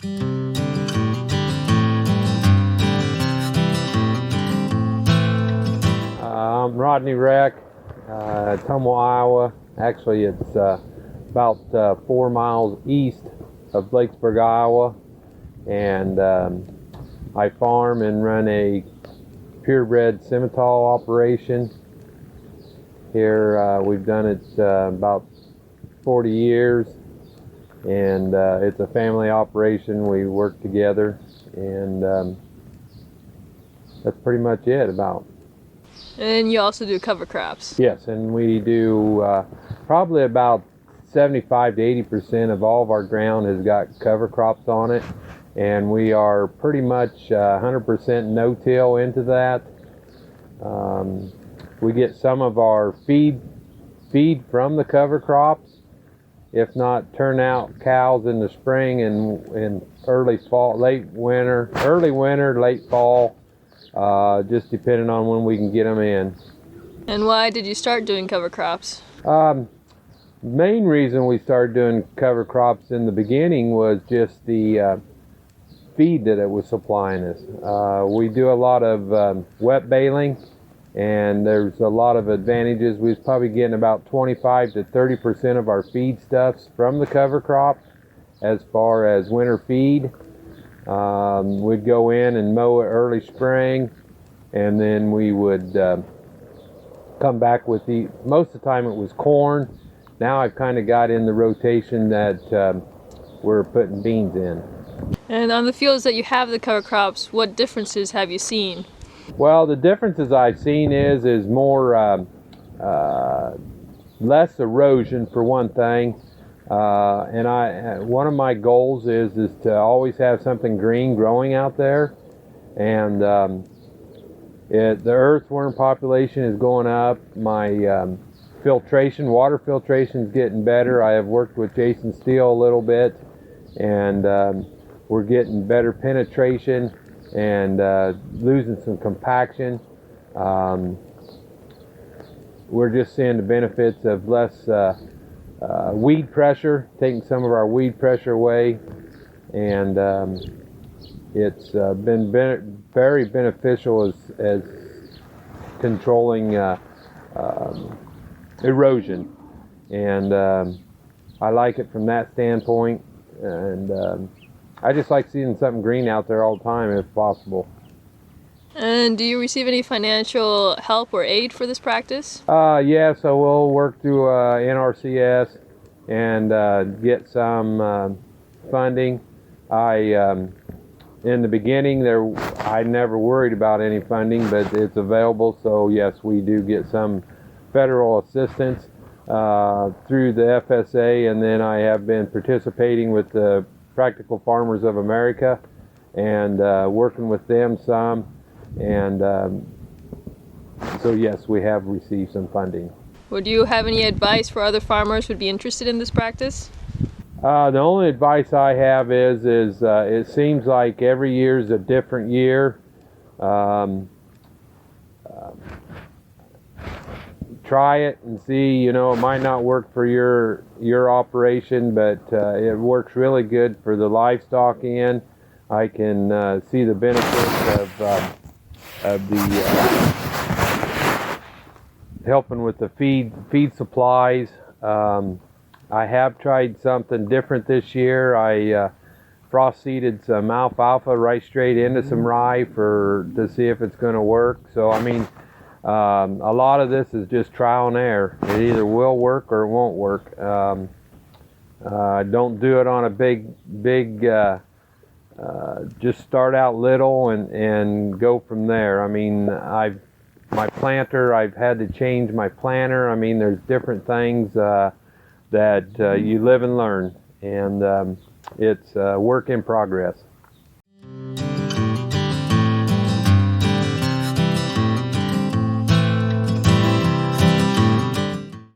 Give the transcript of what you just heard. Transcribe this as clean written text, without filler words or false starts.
I'm Rodney Reck, Tumwell, Iowa. Actually, it's about 4 miles east of Blakesburg, Iowa, and I farm and run a purebred Simmental operation. Here we've done it about 40 years, and it's a family operation. We work together, and that's pretty much it about. And you also do cover crops. Yes, and we do probably about 75 to 80% of all of our ground has got cover crops on it, and we are pretty much 100% no-till into that. We get some of our feed from the cover crops, if not turn out cows in the spring and early fall, early winter, late fall, just depending on when we can get them in. And why did you start doing cover crops? Main reason we started doing cover crops in the beginning was just the feed that it was supplying us. We do a lot of wet baling, and there's a lot of advantages. We was probably getting about 25 to 30% of our feedstuffs from the cover crop as far as winter feed. We'd go in and mow it early spring, and then we would come back with most of the time it was corn. Now I've kind of got in the rotation that we're putting beans in. And on the fields that you have the cover crops, what differences have you seen? Well, the differences I've seen is more less erosion for one thing, and one of my goals is to always have something green growing out there, and the earthworm population is going up. My water filtration is getting better. I have worked with Jason Steele a little bit, and we're getting better penetration and losing some compaction. We're just seeing the benefits of less weed pressure, taking some of our weed pressure away, and it's been very beneficial as controlling erosion, and I like it from that standpoint, and I just like seeing something green out there all the time if possible. And do you receive any financial help or aid for this practice? Yeah, so we'll work through NRCS and get some funding. In the beginning, I never worried about any funding, but it's available, so yes, we do get some federal assistance through the FSA, and then I have been participating with the Practical Farmers of America and working with them some, and so yes, we have received some funding. Would you have any advice for other farmers who would be interested in this practice? The only advice I have is it seems like every year is a different year. Try it and see. It might not work for your operation, but it works really good for the livestock end. I can see the benefits of the helping with the feed supplies. I have tried something different this year. I frost seeded some alfalfa right straight into some rye to see if it's going to work. So I mean, a lot of this is just trial and error. It either will work or it won't work. Don't do it on a big just start out little and go from there. I mean, my planter, I've had to change my planter. I mean, there's different things that you live and learn, and it's a work in progress.